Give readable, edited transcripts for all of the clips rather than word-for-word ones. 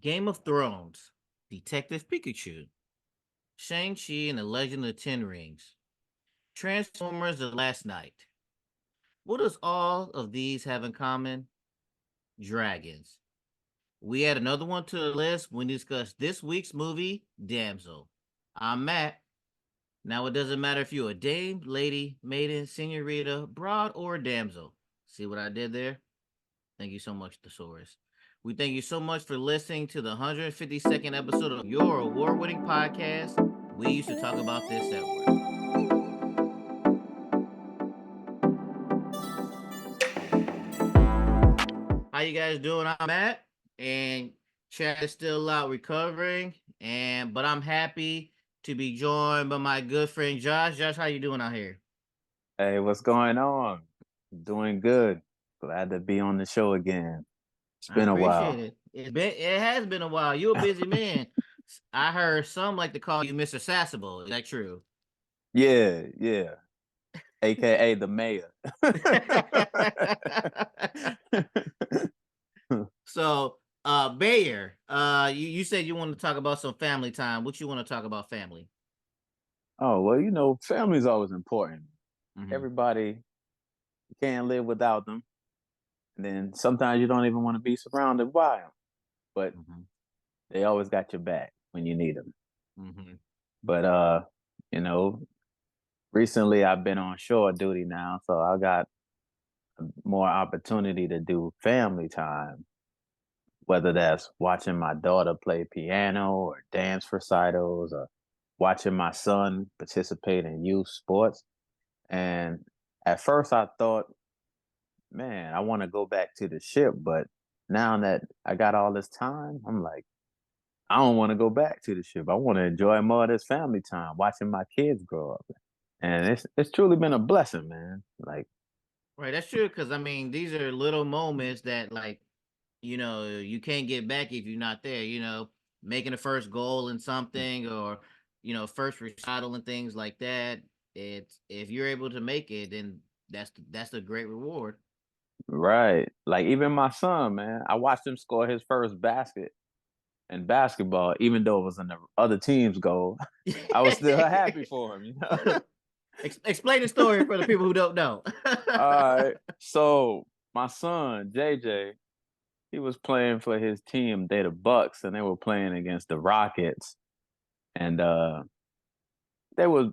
Game of Thrones, Detective Pikachu, Shang-Chi and the Legend of the Ten Rings, Transformers The Last Night. What does all of these have in common? Dragons. We add another one to the list when we discuss this week's movie, Damsel. I'm Matt. Now, it doesn't matter if you're a dame, lady, maiden, senorita, broad, or damsel. See what I did there? Thank you so much, Thesaurus. We thank you so much for listening to the 152nd episode of your award winning podcast. We used to talk about this at work. How you guys doing? I'm Matt, and Chad is still out recovering, but I'm happy to be joined by my good friend Josh. Josh, how you doing out here? Hey, what's going on? Doing good. Glad to be on the show again. It's I been a appreciate while. it. It has been a while. You're a busy man. I heard some like to call you Mr. Sassable. Is that true? Yeah. AKA the mayor. So, Bayer, you said you want to talk about some family time. What you want to talk about family? Oh, well, family's always important. Mm-hmm. Everybody can't live without them. And then sometimes you don't even want to be surrounded by them, but Mm-hmm. they always got your back when you need them. Mm-hmm. But, you know, recently I've been on shore duty now, so I got more opportunity to do family time, whether that's watching my daughter play piano or dance recitals or watching my son participate in youth sports. And at first I thought, man, I want to go back to the ship, but now that I got all this time, I'm like, I don't want to go back to the ship. I want to enjoy more of this family time, watching my kids grow up. And it's truly been a blessing, man. Like, Right, that's true. Because I mean, these are little moments that, like, you can't get back if you're not there. Making the first goal in something, or first recital and things like that. It's if you're able to make it, then that's a great reward. right. Like even my son, man, I watched him score his first basket in basketball, even though it was in the other team's goal. I was still happy for him. Explain the story for the people who don't know. All right. So my son, JJ, he was playing for his team, they the Bucks, and they were playing against the Rockets. And they were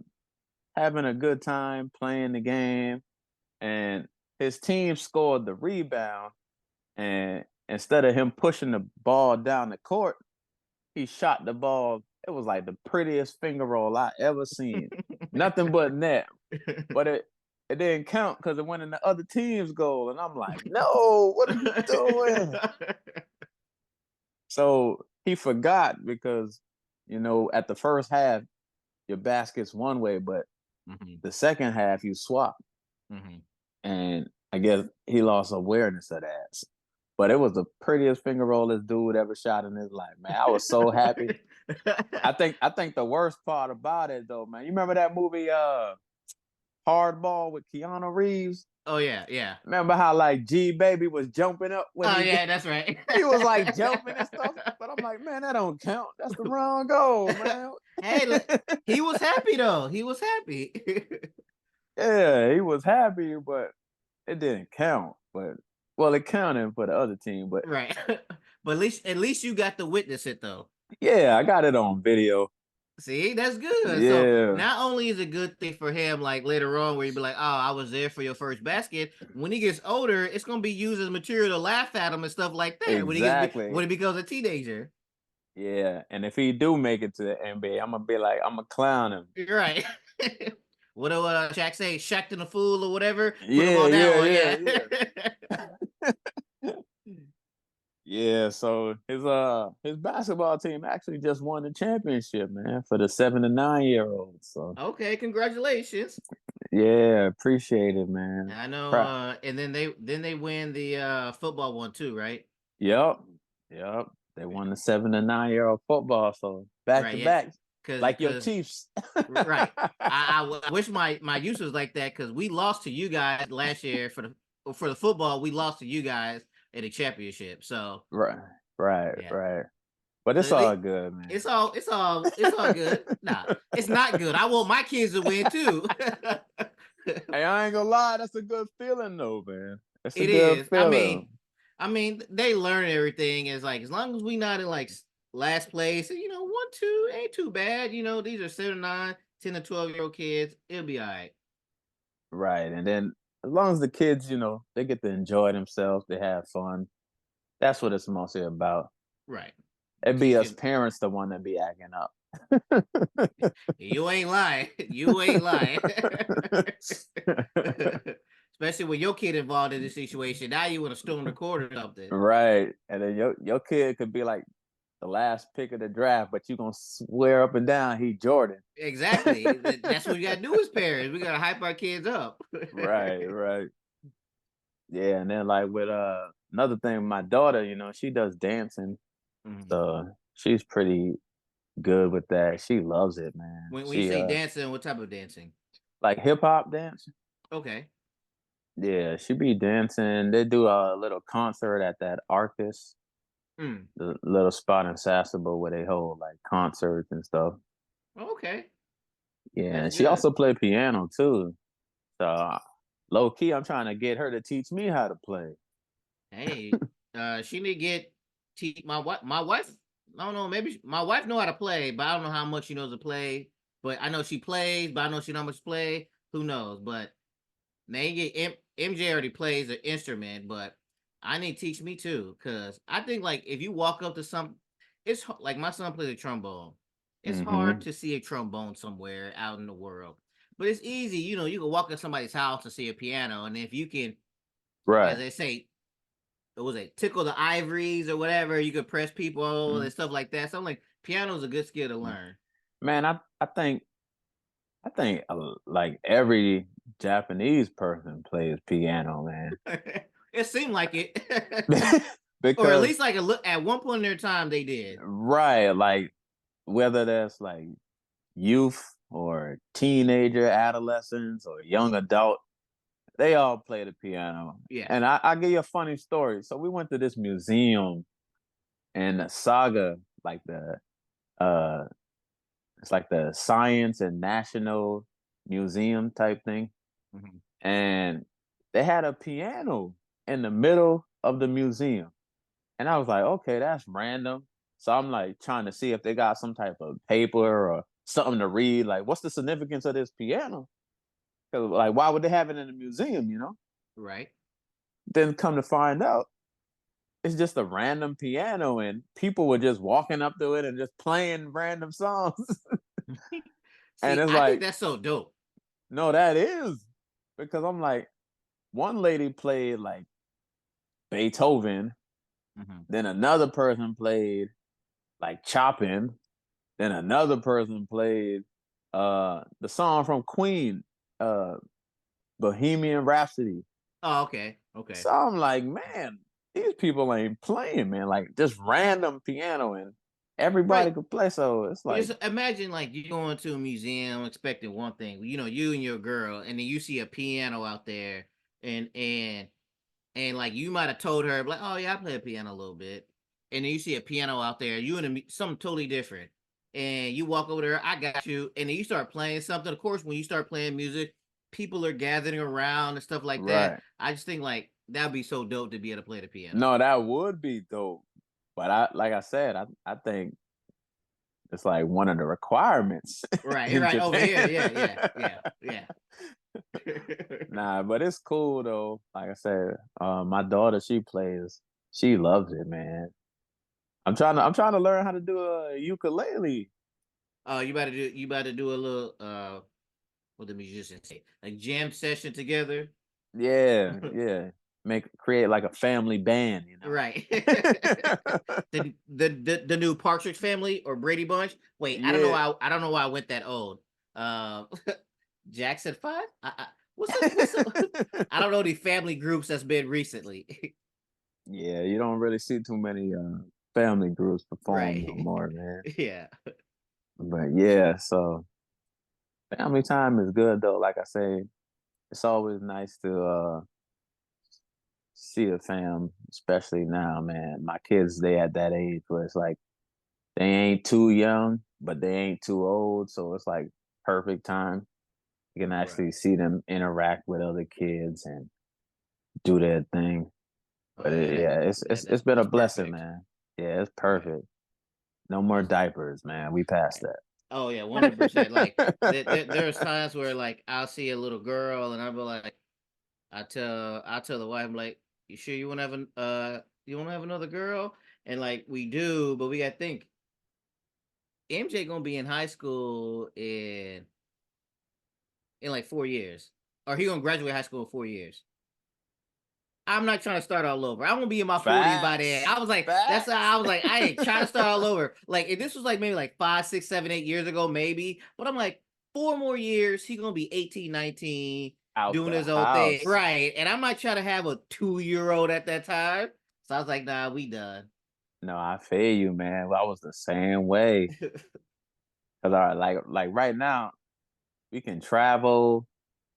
having a good time playing the game. And his team scored the rebound. And instead of him pushing the ball down the court, he shot the ball. It was like the prettiest finger roll I ever seen. Nothing but net. But it didn't count because it went in the other team's goal. And I'm like, no, what are you doing? So he forgot because, at the first half, your basket's one way, but Mm-hmm. the second half you swap. Mm-hmm. And I guess he lost awareness of that. But it was the prettiest finger roll this dude ever shot in his life, man. I was so happy. I think the worst part about it though, man. You remember that movie Hardball with Keanu Reeves? Oh yeah, yeah. Remember how like G Baby was jumping up when Oh he yeah, that's right. he was like jumping and stuff. But I'm like, man, that don't count. That's the wrong goal, man. Hey, look, he was happy though. He was happy. Yeah, he was happy, but it didn't count. But well, it counted for the other team. But Right. But at least you got to witness it though. yeah, I got it on video. See, that's good. So Yeah, not only is it a good thing for him, like later on, where you be like, "Oh, I was there for your first basket." When he gets older, it's gonna be used as material to laugh at him and stuff like that. exactly. When he becomes a teenager, Yeah, and if he do make it to the NBA, I'm gonna be like, I'm gonna clown him. you're right. What do Shaq say? Shaq and the fool or whatever. Put him Yeah, on that yeah, one, yeah, yeah. yeah. Yeah, so his basketball team actually just won the championship, man, for the 7 to 9 year olds. So Okay, congratulations. yeah, appreciate it, man. I know. Pra- And then they win the football one too, right? yep, yep. They won the 7 to 9 year old football, so back Right. to Yeah. back, like your Because Chiefs. right. I wish my use was like that because we lost to you guys last year for the football. We lost to you guys in the championship. So Right, right, yeah. right. But So it's at all least good, man. it's all good. Nah, it's not good. I want my kids to win too. Hey, I ain't gonna lie, that's a good feeling though, man. It's a It good is. feeling. I mean, they learn everything. Is like as long as we not in like last place, 1, 2 ain't too bad. These are 7, 9, 10 to 12-year-old kids. It'll be all right. Right. And then as long as the kids, they get to enjoy themselves, they have fun. That's what it's mostly about. Right. It'd be us Teaching. parents the one that be acting up. You ain't lying. You ain't lying. Especially with your kid involved in this situation. Now you want to storm the court or something. Right. And then your kid could be like the last pick of the draft, but you gonna swear up and down he Jordan. Exactly. That's what we gotta do as parents. We gotta hype our kids up. Right, right. Yeah, and then like with another thing, my daughter, she does dancing. Mhm. So she's pretty good with that. She loves it, man. When you She say dancing, what type of dancing? like hip hop dance. Okay. Yeah, she be dancing. They do a little concert at that Arcus, Mm. the little spot in Sasebo where they hold like concerts and stuff. Okay. Yeah, That's and she good. also play piano too. So low key, I'm trying to get her to teach me how to play. Hey, she need to get my wife. My wife. I don't know. Maybe my wife know how to play, but I don't know how much she knows to play. But I know she plays. But I know she know how much to play. Who knows? But maybe MJ already plays an instrument, but I need to teach me too. Cause I think like if you walk up to some, like my son plays a trombone. It's hard Hmm. to see a trombone somewhere out in the world, but it's easy. You can walk in somebody's house and see a piano, and if you can, as Right. they say, it was a tickle the ivories or whatever. You could press people and Mhm. stuff like that. So I'm like, piano's a good skill to learn. Man, I think like every Japanese person plays piano, man. It seemed like it, or at Because least like a look at one point in their time they did. right, like whether that's like youth or teenager, adolescents or young adult, they all play the piano. Yeah. And I'll give you a funny story. So we went to this museum in the Saga, like uh it's like the Science and National Museum type thing. Mhm. And they had a piano in the middle of the museum. And I was like, okay, that's random. So I'm like trying to see if they got some type of paper or something to read. Like, what's the significance of this piano? 'Cause, like, why would they have it in a museum? Right. Then come to find out, it's just a random piano, and people were just walking up to it and just playing random songs. And See, it's I think like, that's so dope. no, that is because I'm like, one lady played like Beethoven, Mhm. then another person played like Chopin, then another person played the song from Queen, uh Bohemian Rhapsody. Oh, okay. Okay. So I'm like, man, these people ain't playing, man. Like just random piano and everybody Right. could play. So it's But like, just imagine like you going to a museum expecting one thing, you and your girl, and then you see a piano out there, and and and like you might have told her like, oh yeah, I play a piano a little bit, and then you see a piano out there, you and something totally different, and you walk over there, I got you, and then you start playing something. Of course, when you start playing music, people are gathering around and stuff like that. right. I just think like that'd be so dope to be able to play the piano. No, that would be dope. But like I said, I think it's like one of the requirements Right, in right over Japan. here, yeah. Nah, but it's cool though. Like I said, my daughter, she plays, she loves it, man. I'm trying to learn how to do a ukulele. Oh, you about to do a little what the musicians say, like jam session together. Yeah, yeah. Create like a family band. Right. The new Partridge Family or Brady Bunch. Wait, I don't know Yeah. why I don't know why I went that old. Uh, Jackson 5. What's up? I don't know the family groups that's been recently. Yeah, you don't really see too many family groups perform no Right. more, man. Yeah. But yeah, so family time is good though. Like I say, it's always nice to see the fam, especially now, man. My kids, they at that age where it's like they ain't too young, but they ain't too old. So it's like perfect time. You can Right. actually see them interact with other kids and do their thing. Oh But yeah, yeah, it's been a that's blessing, perfect. man. Yeah, it's Right. perfect. No more That's diapers, man. We passed Oh yeah, 100%. Like that. there's times where like I'll see a little girl and I'll be like, I tell the wife, I'm like, you sure you want to have you want to have another girl? And like we do, but we got to think MJ gonna be in high school in like 4 years, or he gonna graduate high school in 4 years. I'm not trying to start all over. I'm gonna be in my 40s by then. Facts. I was like, that's how I was Facts. like, I ain't trying to start all over. Like, if this was like maybe like 5, 6, 7, 8 years ago, maybe. But I'm like, 4 more years, he gonna be 18, 19, Out doing the his own thing. house. Right. And I'm not trying to have a 2 year old at that time. So I was like, nah, we done. No, I feel you, man. I was the same way. Cause all right, like right now, we can travel,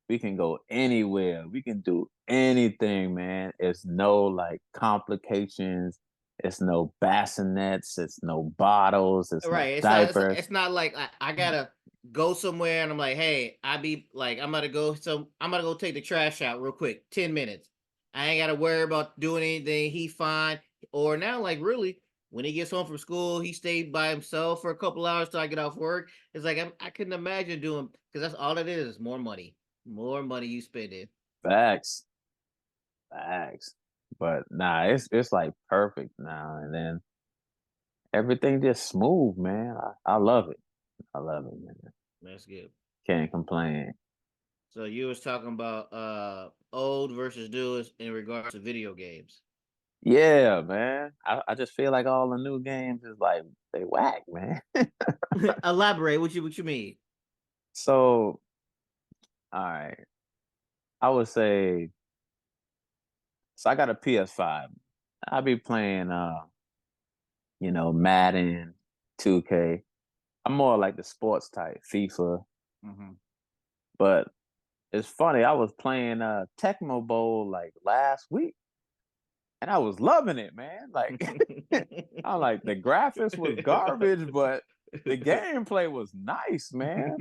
we can go anywhere, we can do anything, man. It's no like complications, it's no bassinets, it's no bottles, it's no Right. diapers. It's not like I gotta go somewhere and I'm like, hey, I be like, I'm gonna go take the trash out real quick, 10 minutes. I ain't gotta worry about doing anything. He fine. Or now, like really, when he gets home from school, he stayed by himself for a couple hours till I get off work. It's like I couldn't imagine doing because that's all it is more money you spending. Facts. Facts. But nah, it's like perfect now. And then everything just smooth, man. I love it. I love it, man. That's good. Can't complain. So you was talking about old versus new in regards to video games. Yeah, man. I just feel like all the new games is like they whack, man. Elaborate. What you mean? So, all right. I would say so I got a PS5. I be playing Madden, 2K. I'm more like the sports type, FIFA. Hmm. But it's funny, I was playing Tecmo Bowl like last week and I was loving it, man. Like I'm like the graphics was garbage, but the gameplay was nice, man.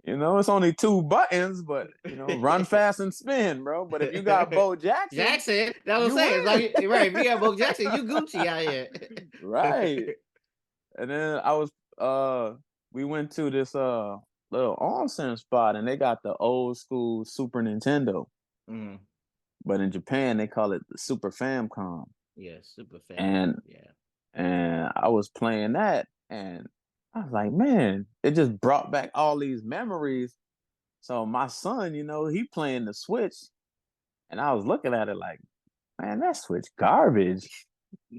It's only two buttons, but run fast and spin, bro. But if you got Bo Jackson, Jackson, that's what I'm you saying. It's win. like right, if you got Bo Jackson, you Gucci out here. Right. And then we went to this little onsen spot and they got the old school Super Nintendo. Mm, But in Japan they call it the Super Famicom. yeah, super fam. And Yeah. and I was playing that and I was like, man, it just brought back all these memories. So my son, he playing the Switch and I was looking at it like, man, that Switch garbage.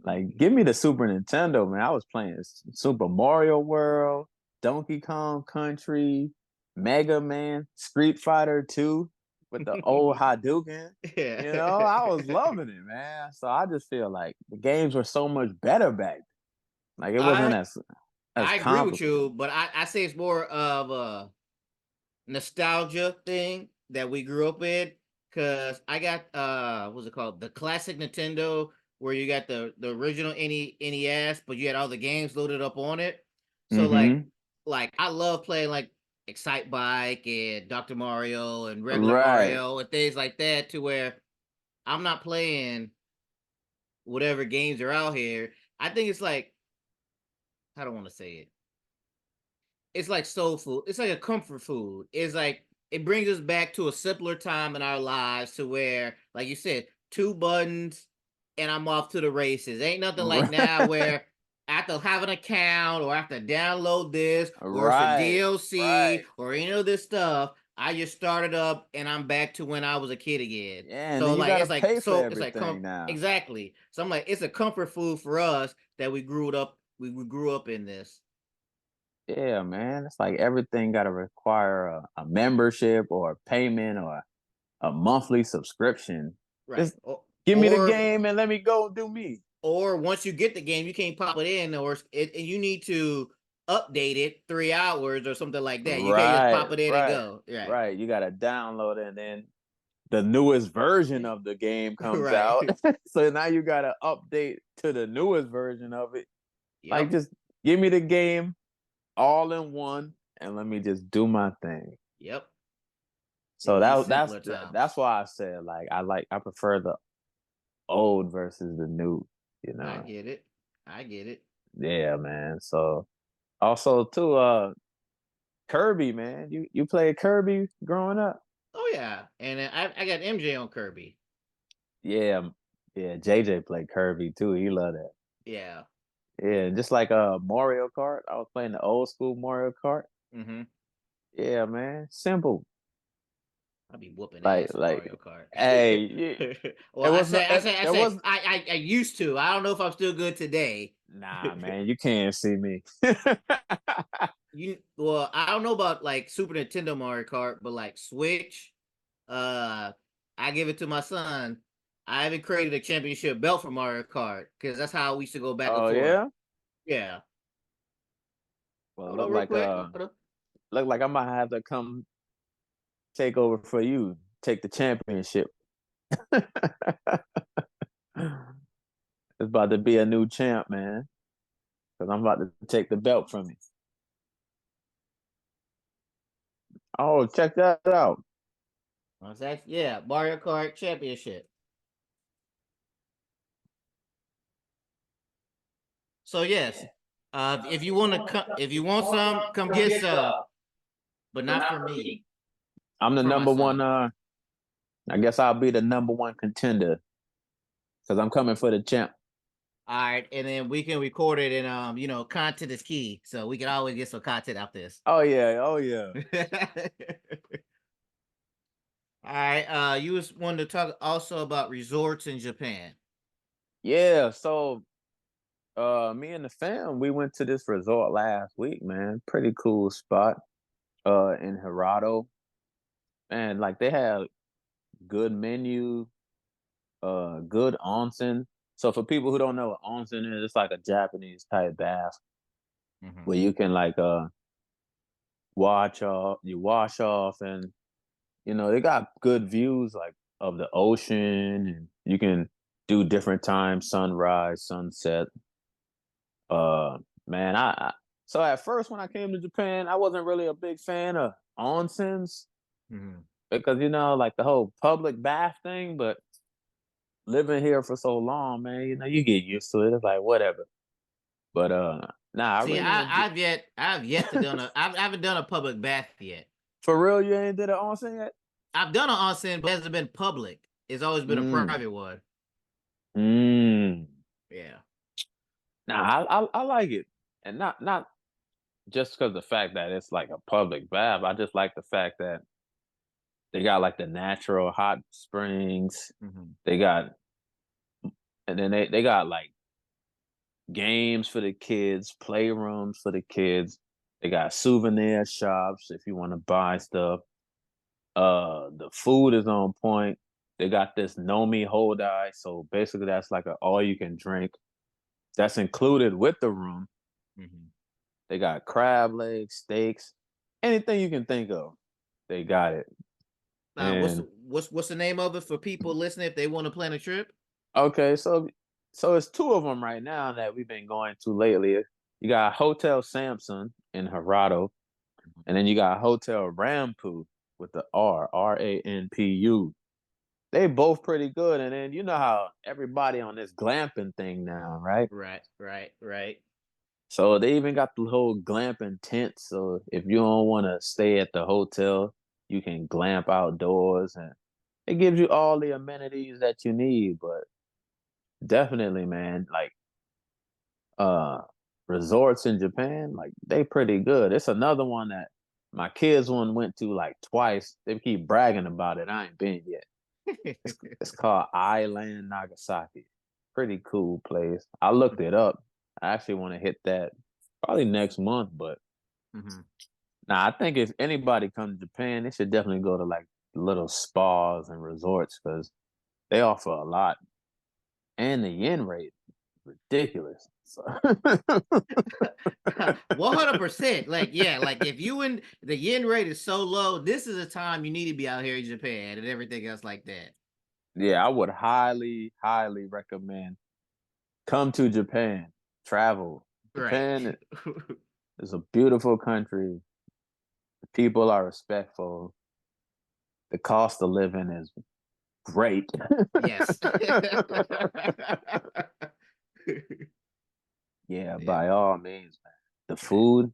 Like, give me the Super Nintendo, man. I was playing Super Mario World, Donkey Kong Country, Mega Man, Street Fighter 2 with the old Hadouken. Yeah. I was loving it, man. So I just feel like the games were so much better back. Like it wasn't I as I agree with complicated. you, but I say it's more of a nostalgia thing that we grew up in. Cause I got what's it called? The classic Nintendo where you got the original NES, but you had all the games loaded up on it. So Mm-hmm. like I love playing like Excite Bike and Dr. Mario and regular Right. Mario and things like that to where I'm not playing whatever games are out here. I think it's like I don't want to say it. It's like soul food. It's like a comfort food. It's like it brings us back to a simpler time in our lives to where, like you said, two buttons and I'm off to the races. Ain't nothing like now Right. where I have to have an account or I have to download this or for Right. DLC Right. or any of this stuff. I just started up and I'm back to when I was a kid again. Yeah, and So then you like gotta pay for it's like everything now. exactly. So I'm like it's a comfort food for us that we grew up in this. Yeah, man. It's like everything got to require a membership or a payment or a monthly subscription. Right. Just give me the Or game and let me go do me. or once you get the game, you can't pop it in, and you need to update it 3 hours or something like that. You can't just Right, pop it in and right, go. Right. right. You got to download it and then the newest version of the game comes out. Right. So now you got to update to the newest version of it. Like Yep. just Give me the game all in one, and let me just do my thing. Yep. So These that that's simpler times. that's why I said like I prefer the old versus the new. You I know, get it. I get it. yeah, man. So also too, Kirby, man. You played Kirby growing up? Oh yeah, and I got MJ on Kirby. Yeah, yeah. JJ played Kirby too. He loved that. Yeah. Yeah, just like Mario Kart. I was playing the old school Mario Kart. Mm-hmm. Yeah, man. Simple. I'll be whooping Like ass in like Mario Kart. hey, yeah, Well, it was not I it say, was I used to. I don't know if I'm still good today. nah, man. You can't see me. Well, I don't know about like Super Nintendo Mario Kart, but like Switch, uh, I give it to my son. I haven't created a championship belt for Mario Kart because that's how we used to go back and Oh forth. yeah. Yeah. Well, Hold on, real quick. Hold on. look like I might have to come take over for you. Take the championship. It's about to be a new champ, man. Because I'm about to take the belt from you. Oh, check that out. Yeah, Mario Kart Championship. So yes, if you want to come, if you want some, come get some, but not for me, I'm the for my number one. son. I guess I'll be the number one contender because I'm coming for the champ. All right, and then we can record it, and content is key, so we can always get some content out this. Oh yeah, oh yeah, All right, you was wanted to talk also about resorts in Japan. yeah. So, me and the fam, we went to this resort last week, man. Pretty cool spot, in Hirado, and like they had good menu, good onsen. So for people who don't know what onsen is, it's like a Japanese type bath Mm-hmm. where you can like wash off, and they got good views like of the ocean, and you can do different times, sunrise, sunset. Uh man, so at first when I came to Japan, I wasn't really a big fan of onsens Mm-hmm. because like the whole public bath thing, but living here for so long, man, you get used to it. It's like whatever. But nah, I See, really enjoy. I've yet to done I haven't done a public bath yet. For real, you ain't did an onsen yet? I've done an onsen, but it hasn't been public. It's always been a Mm. private one. Mm. Yeah. Nah, I like it, and not just because the fact that it's like a public bath. I just like the fact that they got like the natural hot springs. Mm-hmm. They got, and then they got like games for the kids, playrooms for the kids. They got souvenir shops if you want to buy stuff. The food is on point. They got this Nomi Hodai, so basically that's like a all you can drink. That's included with the room. Mm-hmm. They got crab legs, steaks, anything you can think of. They got it. What's And what's the name of it for people listening if they want to plan a trip? okay, so it's two of them right now that we've been going to lately. You got Hotel Samson in Harado, and then you got Hotel Rampu with the Ranpu. They both pretty good. And then you know how everybody on this glamping thing now, right? Right, right, right. So they even got the whole glamping tent. So if you don't want to stay at the hotel, you can glamp outdoors, and it gives you all the amenities that you need. But definitely, man, like uh resorts in Japan, like they pretty good. It's another one that my kids one went to like twice. They keep bragging about it. I ain't been yet. It's called Island Nagasaki. Pretty cool place. I looked it up. I actually want to hit that probably next month, but Mm-hmm. now I think if anybody comes to Japan, they should definitely go to like little spas and resorts because they offer a lot, and the yen rate ridiculous. So 100%. Like, yeah, like if you and the yen rate is so low, this is a time you need to be out here in Japan and everything else like that. yeah, I would highly, highly recommend come to Japan, travel. Right. Japan is a beautiful country. The people are respectful. The cost of living is great. Yes. Yeah, Yeah. by all means, man. The Right. food,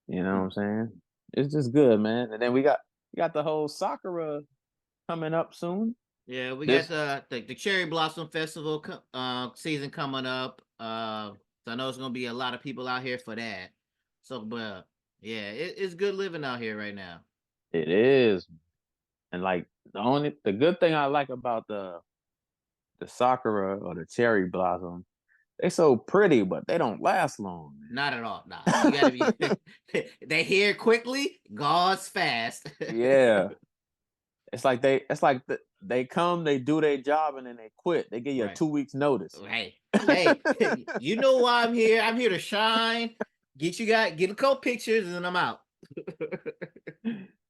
you know what I'm saying? It's just good, man. And then we got the whole Sakura coming up soon. Yeah, we got This the Cherry Blossom Festival season coming up. So I know it's gonna be a lot of people out here for that. So, but yeah, it's good living out here right now. it is. And like the good thing I like about the Sakura or the cherry blossom, they so pretty, but they don't last long, Not at all. Nah, you got to be. They here quickly, goes fast. yeah. They come, they do their job, and then they quit. They give you a Right. 2 weeks notice. Hey, hey, you know why I'm here? I'm here to shine. Get a couple pictures, and then I'm out.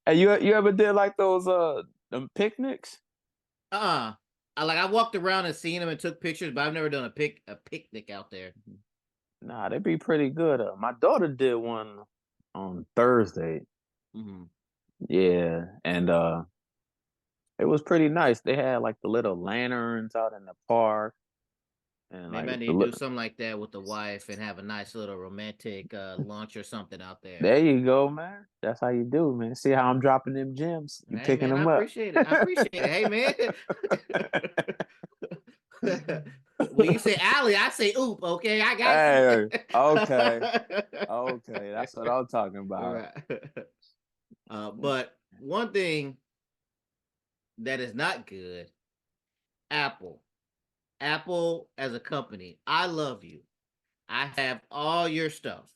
Hey, you ever did like those them picnics? uh I walked around and seen them and took pictures, but I've never done a picnic out there. Nah, they be pretty good. My daughter did one on Thursday. Hmm. Yeah, and it was pretty nice. They had like the little lanterns out in the park, and Maybe like I need to do something like that with the wife and have a nice little romantic lunch or something out there. there you go, man. That's how you do, man. See how I'm dropping them gems? You Hey picking man, I them up. appreciate it. I appreciate it. Hey man. When you say alley, I say oop. Okay, I got you. Hey, okay, okay. That's what I'm talking about. Right. But one thing that is not good, Apple. Apple as a company, I love you. I have all your stuff.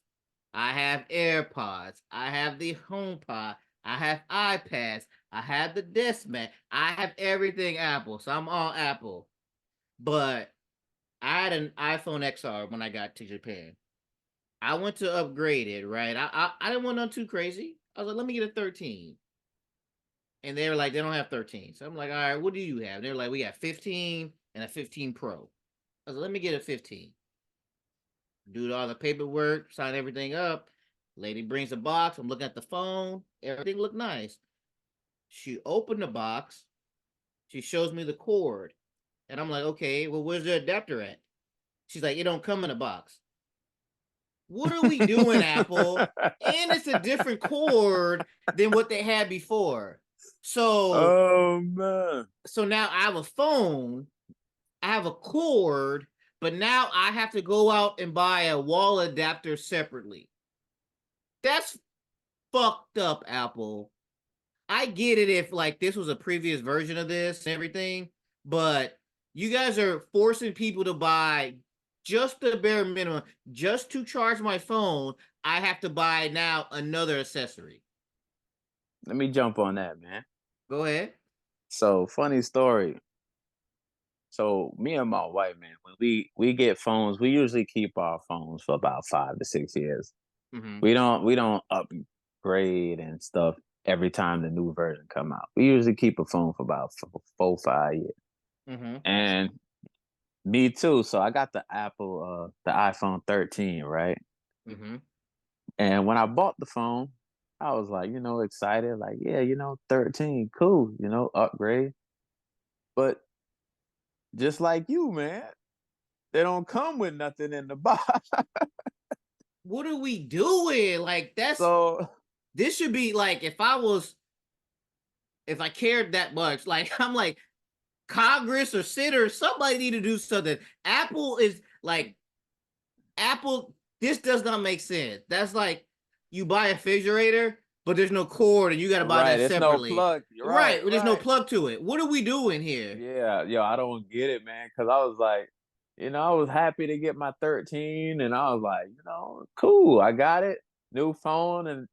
I have AirPods. I have the HomePod. I have iPads. I have the desk mat. I have everything Apple. So I'm all Apple. But I had an iPhone XR when I got to Japan. I went to upgrade it, right? I didn't want nothing too crazy. I was like, let me get a 13. And they were like, they don't have 13. So I'm like, all right, what do you have? They're like, we got 15 and a 15 Pro. I was like, let me get a 15. Do all the paperwork, sign everything up. Lady brings a box. I'm looking at the phone. Everything looked nice. She opened the box. She shows me the cord. And I'm like, okay, well, where's the adapter at? She's like, it don't come in a box. What are we doing, Apple? And it's a different cord than what they had before. So Oh man. so now I have a phone, I have a cord, but now I have to go out and buy a wall adapter separately. That's fucked up, Apple. I get it if like this was a previous version of this and everything, but you guys are forcing people to buy just the bare minimum just to charge my phone. I have to buy now another accessory. Let me jump on that, man. Go ahead. So funny story. So me and my wife, man, when we get phones, we usually keep our phones for about 5 to 6 years. Mm-hmm. We don't upgrade and stuff every time the new version come out. We usually keep a phone for about 4, 5 years. Mm-hmm. And me too. So I got the iPhone 13, right? Mm-hmm. And when I bought the phone, I was like, excited, like, yeah, 13, cool, upgrade. But just like you, man, they don't come with nothing in the box. What are we doing? Like that's So this should be like if I cared that much, like I'm like Congress or Senate somebody need to do something. Apple is like Apple, this does not make sense. That's like you buy a refrigerator, but there's no cord and you got to buy right, that it's no separately. plug. Right. Right, There's no right. plug to it. What are we doing here? Yeah, yo, I don't get it, man. Cause I was like, I was happy to get my 13, and I was like, cool, I got it. New phone, and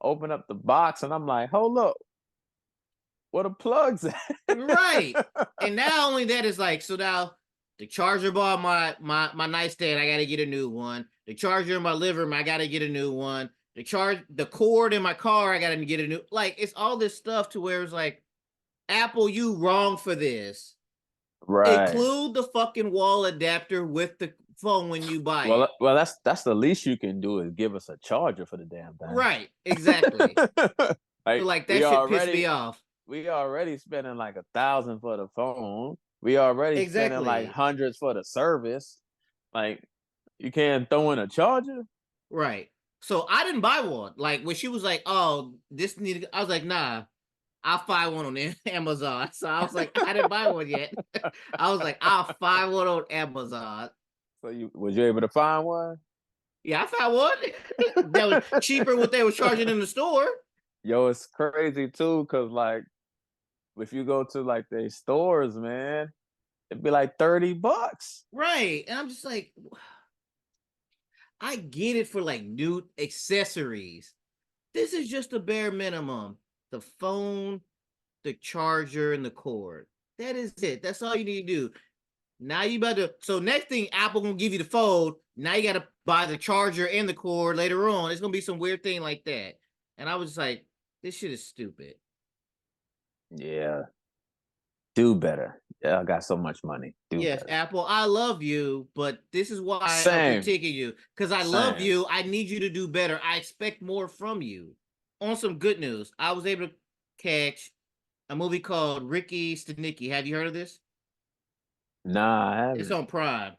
open up the box, and I'm like, hold up, what the plugs Right. at? And now only that is like, so now the charger bar on my nightstand, I got to get a new one. The charger in my living room, I got to get a new one. The cord in my car, I got to get a new. Like, it's all this stuff to where it's like, Apple, you wrong for this. Right. Include the fucking wall adapter with the phone when you buy Well, it. that's the least you can do is give us a charger for the damn Right, exactly. thing. So Like like that shit pissed me off. we already spending like 1,000 for the phone. We already spending like Exactly. hundreds for the service. Like you can't throw in a charger. Right. So I didn't buy one. Like when she was like, "Oh, this need," I was like, "Nah, I'll find one on Amazon." So I was like, I didn't buy one yet. I was like, I'll find one on Amazon. So you was you able to find one? Yeah, I found one that was cheaper what they were charging in the store. Yo, it's crazy too, cause like if you go to like the stores, man, it'd be like $30. Right. And I'm just like, I get it for like new accessories. This is just the bare minimum. The phone, the charger, and the cord. That is it. That's all you need to do. Now you better. So next thing, Apple gonna give you the phone. Now you gotta buy the charger and the cord later on. It's gonna be some weird thing like that. And I was just like, this shit is stupid. Yeah, do better. Yeah, I got so much money. Do Yes, better. Apple, I love you, but this is why I'm Same, critiquing you. Because I love same. you. I need you to do better. I expect more from you. On some good news, I was able to catch a movie called Ricky Stenicki. Have you heard of this? Nah, I It's haven't. on Prime.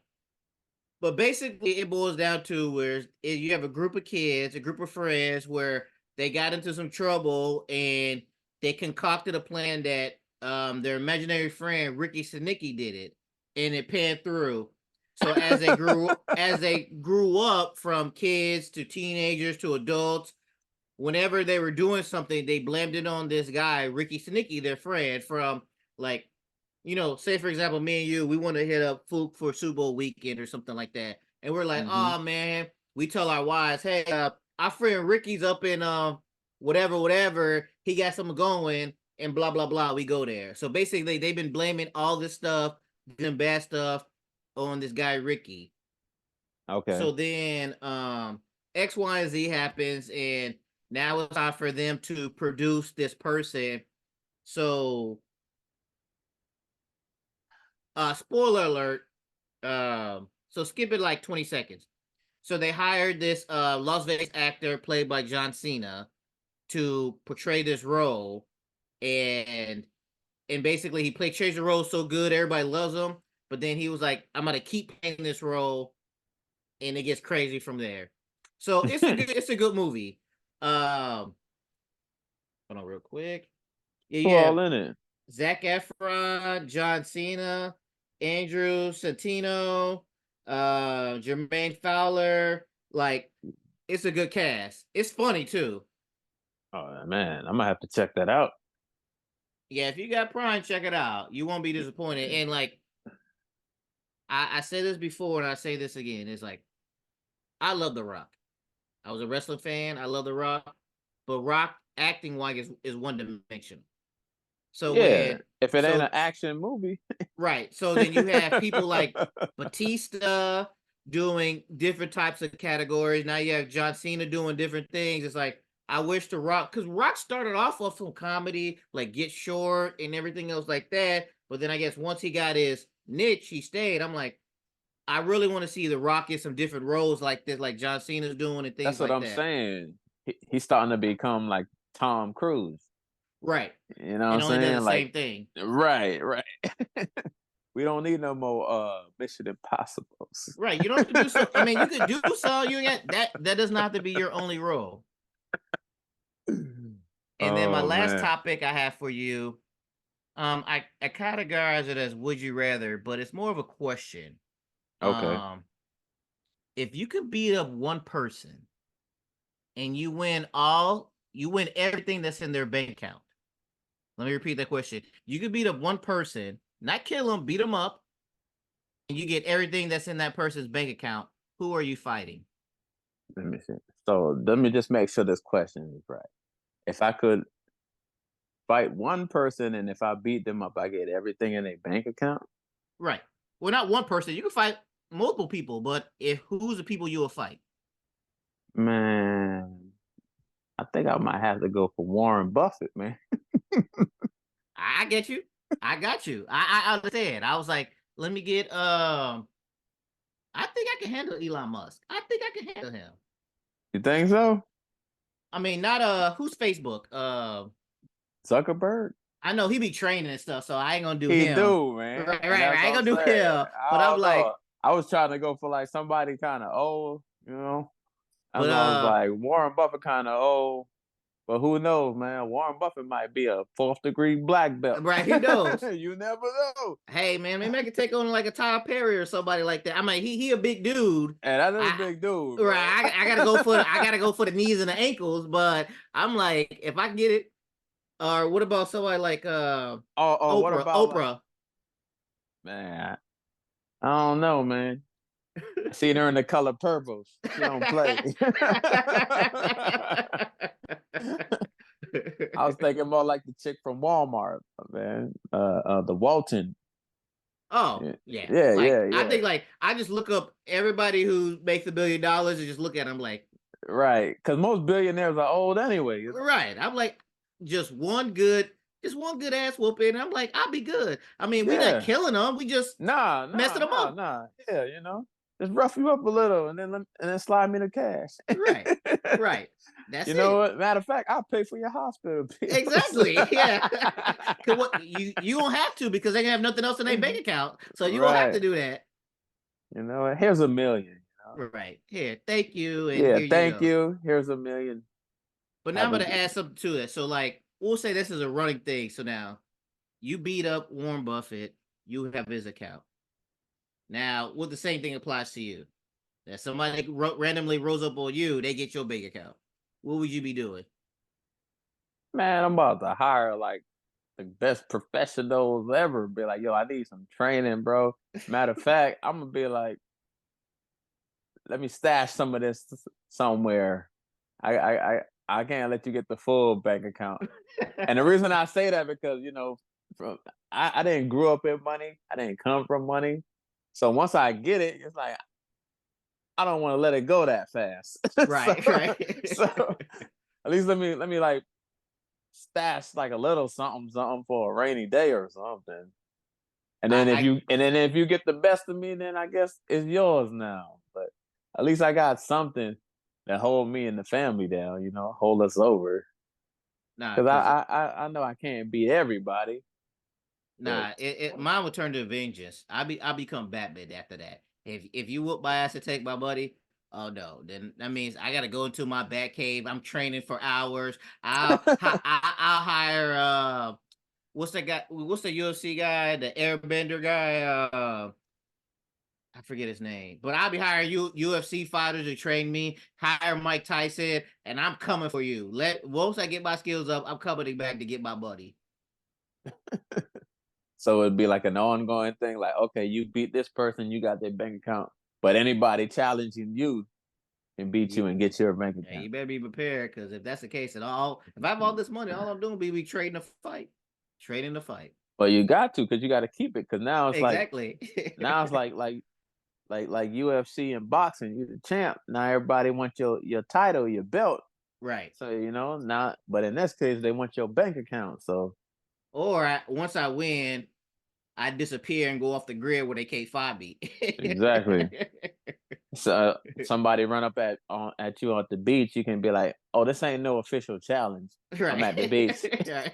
But basically, it boils down to where you have a group of kids, a group of friends, where they got into some trouble and they concocted a plan that their imaginary friend Ricky Stenicki did it, and it panned through. So as they grew up from kids to teenagers to adults, whenever they were doing something, they blamed it on this guy Ricky Stenicki, their friend from like say for example, me and you, we want to hit up Fook for Super Bowl weekend or something like that, and we're like, Hmm. oh man, we tell our wives, hey, our friend Ricky's up in whatever, whatever, he got something going, and blah blah blah. We go there. So basically, they've been blaming all this stuff, doing bad stuff, on this guy Ricky. Okay. So then, X, Y, and Z happens, and now it's time for them to produce this person. So, spoiler alert, so skip it like 20 seconds. So they hired this Las Vegas actor played by John Cena to portray this role, and basically he portrays the role so good everybody loves him. But then he was like, "I'm gonna keep playing this role," and it gets crazy from there. So it's a good movie. Hold on real quick. Yeah, Who you all have in it? Zac Efron, John Cena, Andrew Santino, Jermaine Fowler. Like, it's a good cast. It's funny too. Oh man, I'm gonna have to check that out. Yeah, if you got Prime, check it out. You won't be disappointed. And like I said this before, and I say this again. It's like I love The Rock. I was a wrestling fan. I love The Rock, but Rock acting wise is one dimensional. So Yeah, if it ain't an so action movie. right. So then you have people like Batista doing different types of categories. Now you have John Cena doing different things. It's like I wish The Rock, because Rock started off from comedy, like Get Short and everything else like that. But then I guess once he got his niche, he stayed. I'm like, I really want to see The Rock in some different roles like this, like John Cena's doing and things That's what like I'm that. saying. He's starting to become like Tom Cruise. Right. You know what I'm And only does the saying? Like, same thing. right, right. We don't need no more Mission Impossibles. Right. You don't have to do so. I mean, you could do so. You get that. That does not have to be your only role. And then my Oh last man. topic I have for you, I categorize it as would you rather, but it's more of a question. Okay. Um, if you could beat up one person and you win everything that's in their bank account. Let me repeat that question. You could beat up one person, not kill them, beat them up, and you get everything that's in that person's bank account. Who are you fighting? Let me see. So let me just make sure this question is right. If I could fight one person and if I beat them up, I get everything in a bank account. Right. Well, not one person. You can fight multiple people, but if who's the people you will fight? Man, I think I might have to go for Warren Buffett, man. I get you. I got you. I understand. I was like, let me get I think I can handle Elon Musk. I think I can handle him. You think so? I mean, not who's Facebook? Zuckerberg? I know he be training and stuff, so I ain't gonna do He him. do, Right, man, and right, right. that's I what ain't I'm gonna do saying. him. But I I'm don't know. like, I was trying to go for like somebody kind of old, you know. That's but why I was like Warren Buffett kind of old, but who knows, man? Warren Buffett might be a fourth degree black belt. right, who knows? You never know. Hey man, maybe I could take on like a Tyler Perry or somebody like that. I mean, he a big dude. And that is a I big dude, right, bro. I gotta go for the knees and the ankles. But I'm like, if I can get it, or what about somebody like What Oprah? about like, Oprah. man? I don't know, man. I seen her in The Color Purple. She don't play. I was thinking more like the chick from Walmart, man. The Walton. Oh Yeah, yeah, yeah, like yeah, I yeah. think like I just look up everybody who makes $1 billion and just look at them like Right, because most billionaires are old anyway. You know. right. I'm like just one good, just one good ass whooping. I'm like I'll be good. I mean, we not Yeah. killing them. We just Nah, messing nah, them nah, up. nah. Yeah, just rough you up a little, and then slide me the cash. Right, right. That's You know it. what? Matter of fact, I'll pay for your hospital bills. Exactly. Yeah. Cause what you don't have to because they have nothing else in their bank account, so you gonna have to Right. do that. You know what? Here's $1 million. Right. Here, thank you, and Yeah, here you thank go. you. Here's $1 million. But now I'm Have a gonna good. add something to it. So like we'll say this is a running thing. So now you beat up Warren Buffett, you have his account. Now, what the same thing applies to you? That somebody randomly rose up on you, they get your bank account. What would you be doing? Man, I'm about to hire like the best professionals ever. Be like, yo, I need some training, bro. Matter of fact, I'm gonna be like, let me stash some of this somewhere. I can't let you get the full bank account. And the reason I say that because from I didn't grow up in money. I didn't come from money. So once I get it, it's like I don't want to let it go that fast. so Right, right. so at least let me like stash like a little something something for a rainy day or something. And then I if you get the best of me, then I guess it's yours now. But at least I got something that hold me and the family down, hold us over. nah, Because cause I know I can't beat everybody, but mine would turn to vengeance. I become Batman after that. If you whoop my ass and take my money, oh no, then that means I gotta go into my bat cave. I'm training for hours. I'll hire what's that guy? What's the UFC guy? The Airbender guy? I forget his name, but I'll be hiring UFC fighters to train me. Hire Mike Tyson, and I'm coming for you. Once I get my skills up, I'm coming back to get my buddy. so it'd be like an ongoing thing. Like, okay, you beat this person, you got their bank account, but anybody challenging you can beat You, you and get your bank yeah, account. you better be prepared because if that's the case, if I have all this money, all I'm doing be trading the fight, trading the fight. Well, you got to because you got to keep it. Because Exactly. now it's like UFC and boxing. You're the champ. Now everybody wants your title, your belt. Right. So now, but in this case, they want your bank account. So Or once I win, I disappear and go off the grid where they can't find me. exactly. So somebody run up at you at the beach, you can be like, "Oh, this ain't no official challenge. I'm at the beach." Right.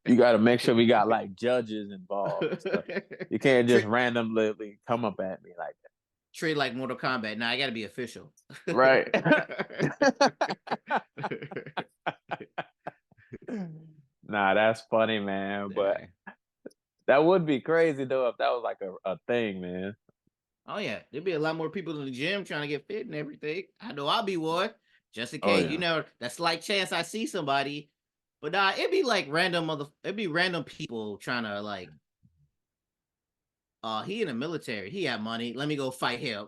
You got to make sure we got like judges involved and stuff. You can't just Treat, randomly come up at me like treat like Mortal Kombat. Now I got to be official. that. Right. Nah, that's funny, man. But Yeah. that would be crazy though if that was like a thing, man. Oh yeah, there'd be a lot more people in the gym trying to get fit and everything. I know I'll be one, just in Oh case. yeah. That slight chance I see somebody. But it'd be like it'd be random people trying to like, he in the military, he have money. Let me go fight him.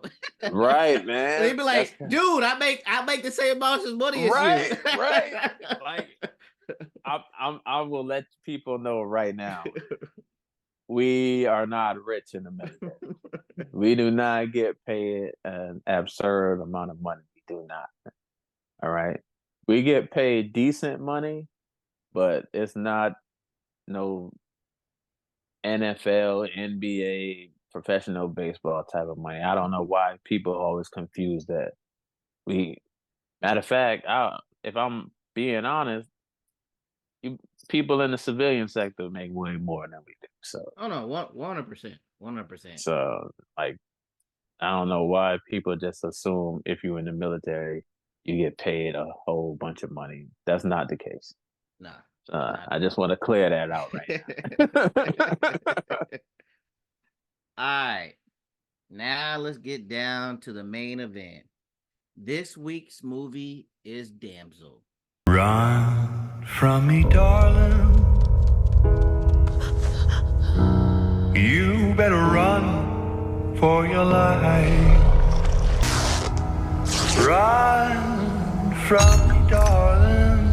Right, And he'd man. be That's like, dude, I make the same amount of money as you. right, right. Like I will let people know right now. We are not rich in the military. We do not get paid an absurd amount of money. We do not. All right. We get paid decent money, but it's not no NFL, NBA professional baseball type of money. I don't know why people always confuse that. We Matter of fact, if I'm being honest, you people in the civilian sector make way more than we do. Oh no, 100%, 100%. So like I don't know why people just assume if you're in the military, you get paid a whole bunch of money. That's not the case. Nah, not I at just all. want to clear that out right now. All right, now let's get down to the main event. This week's movie is Damsel. Run from me, darling. You better run for your life. Run from me, darling.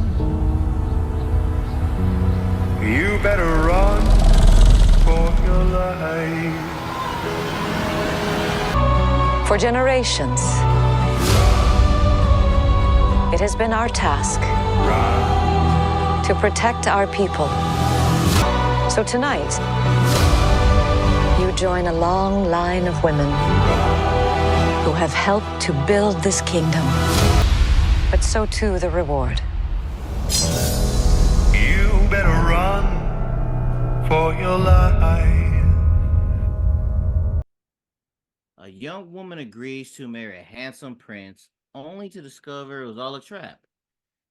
You better run for your life. For generations, it has been our task to protect our people. So tonight, you join a long line of women who have helped to build this kingdom. But so too the reward. You better run for your life. A young woman agrees to marry a handsome prince only to discover it was all a trap.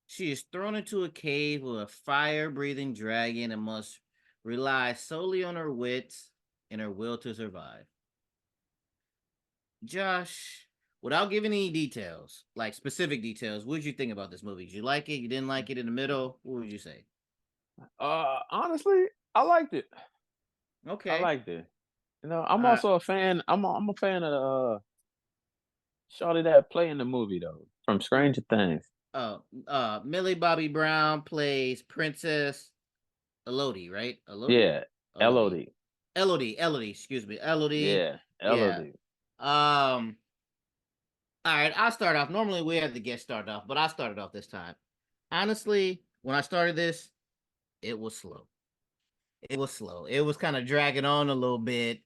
She is thrown into a cave with a fire breathing dragon and must rely solely on her wits and her will to survive. Josh, without giving any details, like specific details, what did you think about this movie? Did you like it? You didn't like it in the middle? What would you say? Honestly, I liked it. I Okay. liked it. I'm Uh, also a fan. I'm a fan of the shorty that play in the movie though from Stranger Things. Millie Bobby Brown plays Princess Elodie, right? Elodie? Yeah, Elodie. Elodie. Elodie, excuse me. Elodie. Yeah, Yeah. Elodie. Um, all right, I'll start off. Normally we have the guest start off, but I started off this time. Honestly, when I started this, it was slow. It was slow. It was kind of dragging on a little bit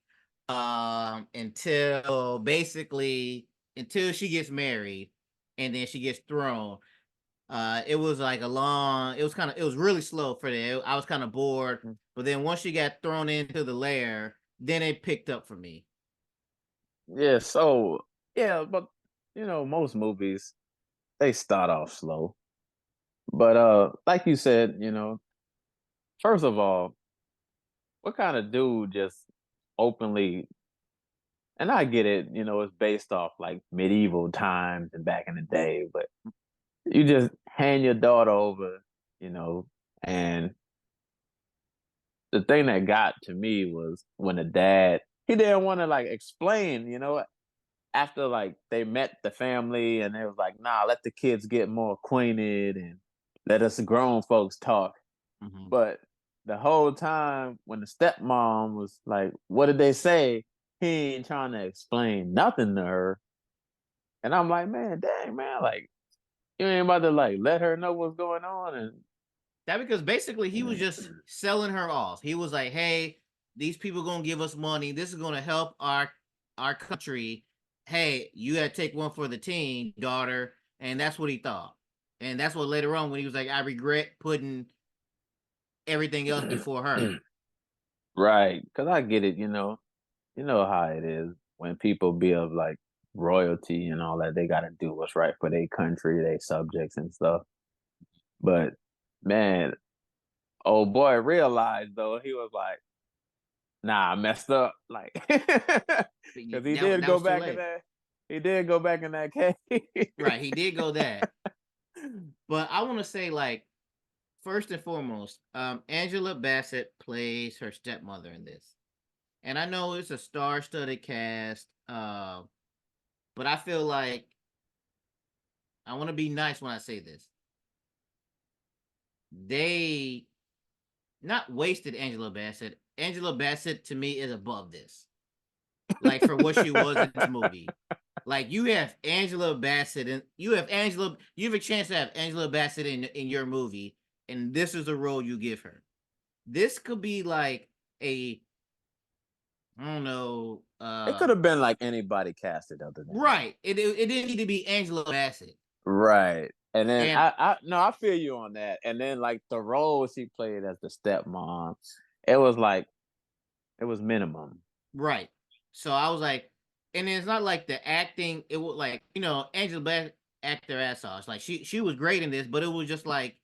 until basically until she gets married and then she gets thrown. It was like a long. It was really slow for that. I was kind of bored, Mm. but then once she got thrown into the lair, then it picked up for me. Yeah, so yeah, but most movies they start off slow. But like you said, first of all, what kind of dude just openly and I get it, it's based off like medieval times and back in the day, but you just hand your daughter over, you know, and the thing that got to me was when the dad he didn't want to like explain, after like they met the family and they was like, nah, let the kids get more acquainted and let us grown folks talk. Mm-hmm. But the whole time when the stepmom was like, what did they say? He ain't trying to explain nothing to her. And I'm like, man, dang, man, like you ain't about to like let her know what's going on and That because basically he was mm, just selling her off. He was like, "Hey, these people gonna give us money. This is gonna help our country. Hey, you gotta take one for the team, daughter." And that's what he thought. And that's what later on when he was like, "I regret putting everything else before her." right. Cause I get it, you know how it is when people be of like royalty and all that, they gotta do what's right for their country, their subjects and stuff. But man, old boy realized though, he was like, nah, I messed up. Like because he did That go was too back in late. that he did go back in that cave. Right, he did go that. But I want to say, like, first and foremost, Angela Bassett plays her stepmother in this. And I know it's a star-studded cast, but I feel like I want to be nice when I say this. They not wasted Angela Bassett. Angela Bassett to me is above this. Like for what she was in this movie. Like you have Angela Bassett and you have a chance to have Angela Bassett in your movie, and this is the role you give her. This could be like a I don't know. It could have been like anybody casted other than her. Right. It didn't need to be Angela Bassett. Right. And then And I feel you on that. And then like the role she played as the stepmom, it was like it was minimum. right. So I was like, and it's not like the acting. It was like Angela Bassett acted her ass off. It's like she was great in this, but it was just like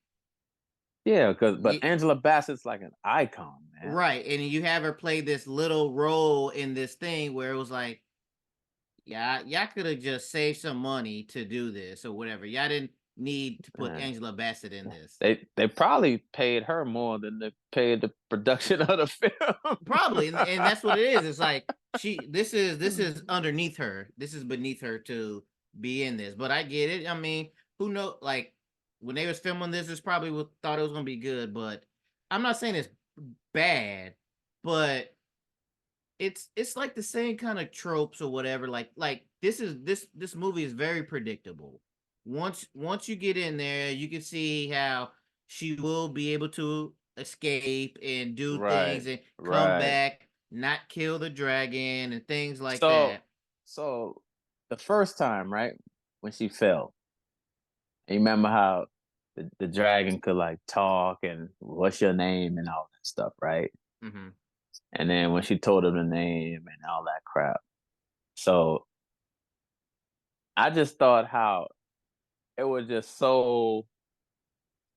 Yeah, but it, Angela Bassett's like an icon, man. right, and you have her play this little role in this thing where it was like, yeah, y'all could have just saved some money to do this or whatever. Y'all didn't need to put Man. Angela Bassett in this. They probably paid her more than they paid the production of the film. Probably, and that's what it is. It's like this is underneath her. This is beneath her to be in this. But I get it. I mean, who know? Like when they was filming this, it's probably thought it was gonna be good. But I'm not saying it's bad, but it's like the same kind of tropes or whatever. Like this movie is very predictable. Once you get in there, you can see how she will be able to escape and do Right. things and come Right. back, not kill the dragon and things like So that. so the first time, right, when she fell, you remember how the dragon could like talk and what's your name and all that stuff, right? Hmm. And then when she told him the name and all that crap. So I just thought how it was just so,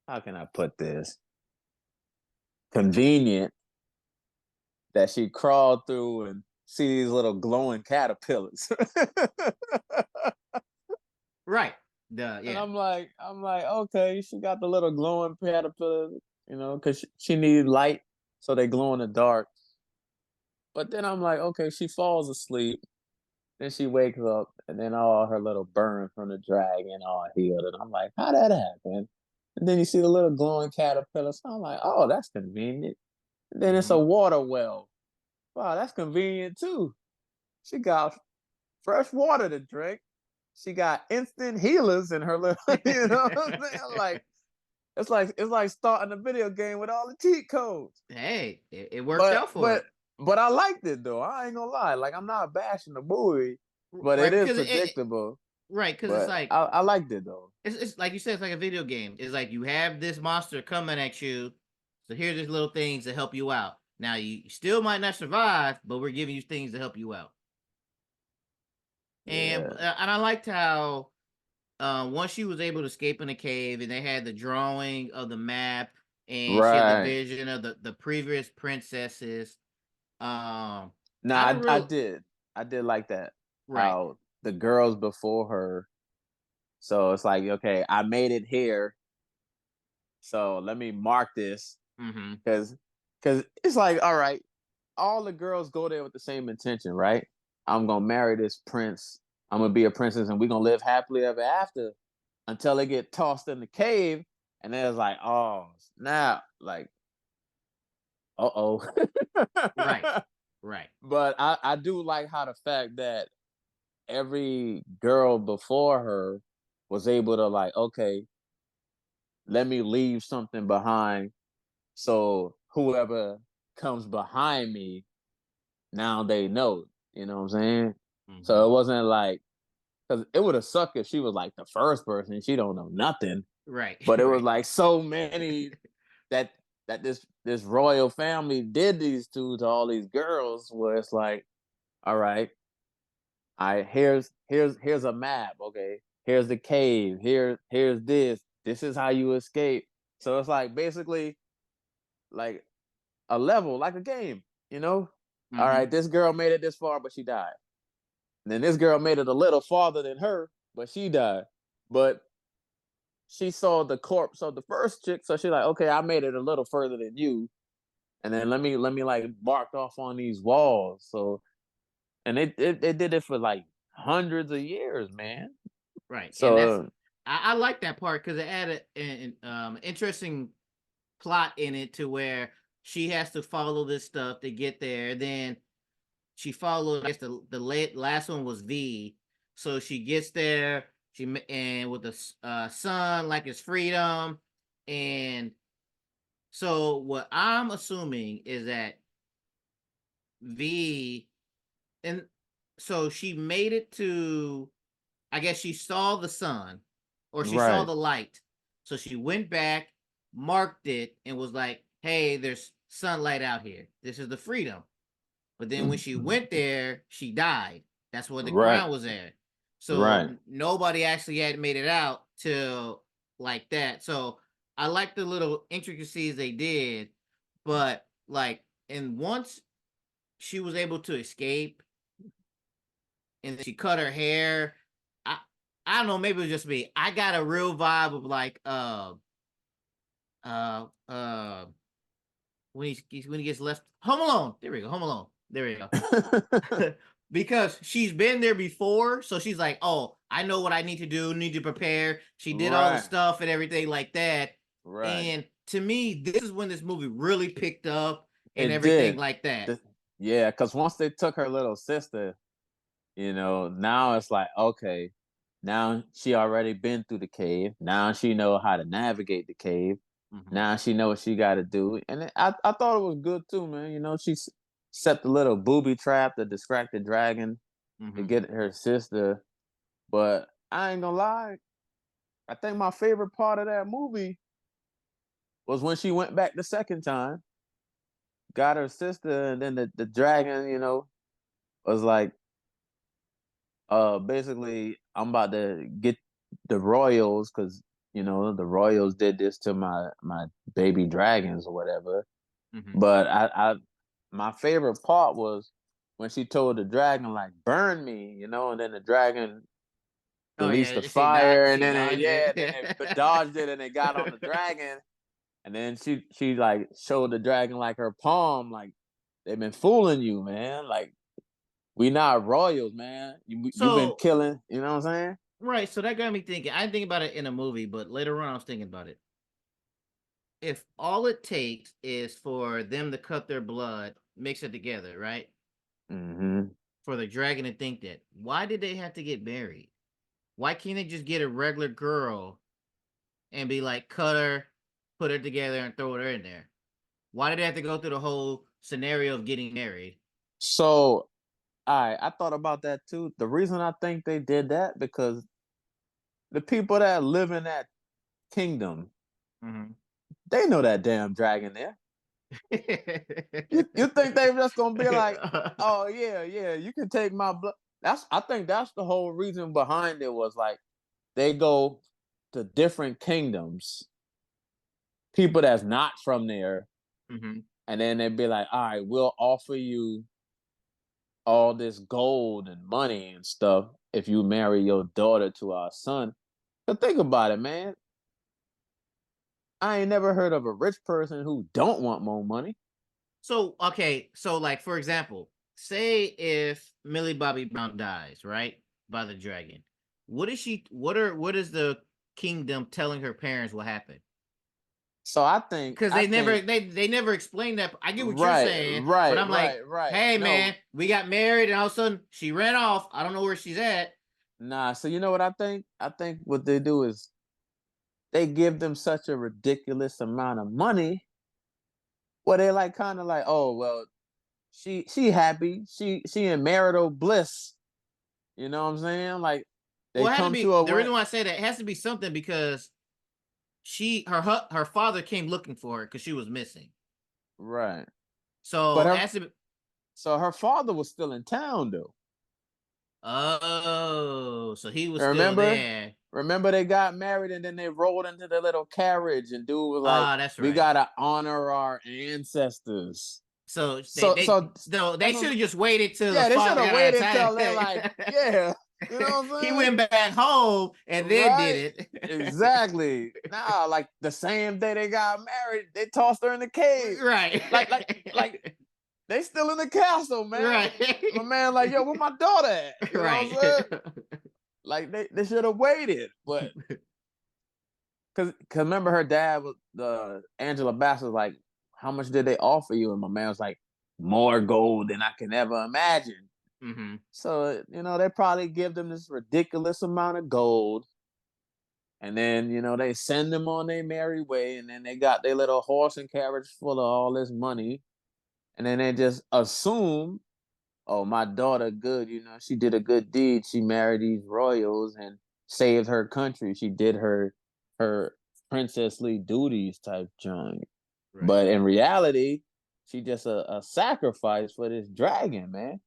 how can I put this? Convenient that she crawled through and see these little glowing caterpillars. Right. And Yeah. I'm like, okay, she got the little glowing caterpillar, because she needed light, so they glow in the dark. But then I'm like, okay, she falls asleep, then she wakes up, and then all her little burns from the dragon all healed. And I'm like, how that happen? And then you see the little glowing caterpillar. So I'm like, oh, that's convenient. And then it's Hmm. a water well. Wow, that's convenient too. She got fresh water to drink. She got instant healers in her little, you know what I'm saying? Like it's like starting a video game with all the cheat codes. Hey, it worked But out for but her. but I liked it though. I ain't gonna lie. Like I'm not bashing the movie, but Right, it is because predictable. right, because it's But like I liked it though. it's like you said, it's like a video game. It's like you have this monster coming at you. So here's these little things to help you out. Now you still might not survive, but we're giving you things to help you out. And Yeah. and I liked how once she was able to escape in the cave, and they had the drawing of the map, and she had the Right. vision of the previous princesses. Um, I Nah, don't I really did. I did like that. right. How the girls before her. So it's like, okay, I made it here. So let me mark this Mm-hmm. because it's like, all right, all the girls go there with the same intention, right? I'm gonna marry this prince. I'm gonna be a princess, and we're gonna live happily ever after until they get tossed in the cave, and then it's like, oh snap, like, oh. Right. Right. But I do like how the fact that every girl before her was able to like, okay, let me leave something behind, so whoever comes behind me, now they know. You know what I'm saying? Mm-hmm. So it wasn't like, because it would have sucked if she was like the first person, she don't know nothing. Right. But it was Right. like so many that this royal family did these to all these girls, where it's like, all right, I here's a map, okay, here's the cave, here's this is how you escape. So it's like basically like a level, like a game, you know. All Mm-hmm. right, this girl made it this far, but she died. And then this girl made it a little farther than her, but she died. But she saw the corpse of the first chick, so she's like, okay, I made it a little further than you, and then let me like mark off on these walls. So, and they did it for like hundreds of years, man. Right. And that's So I like that part because it added an interesting plot in it to where she has to follow this stuff to get there. Then she followed. I guess the last one was V. So she gets there. And with the son, like his freedom, and so what I'm assuming is that V, and so she made it to, I guess she saw the sun or she saw Right. the light. So she went back, marked it, and was like, hey, there's sunlight out here. This is the freedom. But then when she went there, she died. That's where the Right. crown was at. So Right. nobody actually had made it out till like that. So I like the little intricacies they did, but like, and once she was able to escape and she cut her hair, I I don't know, maybe it was just me. I got a real vibe of like uh uh when he gets left. Home Alone. There we go. Home Alone. There we go. Because she's been there before, so she's like, "Oh, I know what I need to do. Need to prepare." She did all the Right. stuff and everything like that. Right. And to me, this is when this movie really picked up and It everything did. like that. Yeah, because once they took her little sister, now it's like, okay, now she already been through the cave. Now she know how to navigate the cave. Mhm. Now she know what she got to do, and I thought it was good too, man. She set the little booby trap to distract the dragon to Mhm. get her sister. But I ain't gonna lie, I think my favorite part of that movie was when she went back the second time, got her sister, and then the dragon, was like, basically, I'm about to get the royals because the royals did this to my baby dragons or whatever. Mhm. But my favorite part was when she told the dragon like burn me, and then the dragon Oh released the yeah, she dodged. fire, and She then dodged it it. dodged it, and it got on the dragon, and then she like showed the dragon like her palm, like they've been fooling you, man. Like we not royals, man. You've been So killing. You know what I'm saying? right, so that got me thinking. I didn't think about it in a movie, but later on, I was thinking about it. If all it takes is for them to cut their blood, mix it together, right? Hmm. For the dragon to think that, why did they have to get married? Why can't they just get a regular girl and be like, cut her, put her together, and throw her in there? Why did they have to go through the whole scenario of getting married? So I thought about that too. The reason I think they did that because the people that live in that kingdom, Mm-hmm. they know that damn dragon there. You think they just gonna be like, oh yeah, yeah, you can take my blood. I think that's the whole reason behind it was like they go to different kingdoms, people that's not from there, Mm-hmm. and then they'd be like, all right, we'll offer you all this gold and money and stuff if you marry your daughter to our son. But think about it, man. I ain't never heard of a rich person who don't want more money. So okay, so like for example, say if Millie Bobby Brown dies, right, by the dragon, what is she? What is the kingdom telling her parents will happen? So Because I think they never explained that. I get what you're right, saying, but right, I'm like, right. hey No, man, we got married, and all of a sudden she ran off. I don't know where she's at. nah. So you know what I think? I think what they do is they give them such a ridiculous amount of money where they like kind of like, oh well, she happy, she in marital bliss. You know what I'm saying? Like they Well, it had to come to be a the rent, reason why I say that. It has to be something because her father came looking for her because she was missing. right? But So it her has to be. so her father was still in town though. Oh, so he was still Remember? there. Remember they got married and then they rolled into the little carriage and dude was like, Ah, that's "We right. gotta honor our ancestors." So they So they so no, they that's what should I'm, have just waited till the yeah, they should father have got out of waited till they're like, town. yeah, you know what He I'm saying? went back home and then Right? did it. Exactly. Nah, like the same day they got married, they tossed her in the cave. Right. Like they still in the castle, man. My Right. man, like, yo, where my daughter at? You know what I'm saying? Right. Like they should have waited, but cause remember her dad was the Angela Bassett was like, how much did they offer you? And my man was like, more gold than I can ever imagine. Hmm. So, they probably give them this ridiculous amount of gold. And then, they send them on their merry way. And then they got their little horse and carriage full of all this money. and then they just assume, oh, my daughter good, she did a good deed. She married these royals and saved her country. She did her princessly duties type joint. Right. But in reality, she just a sacrifice for this dragon, man.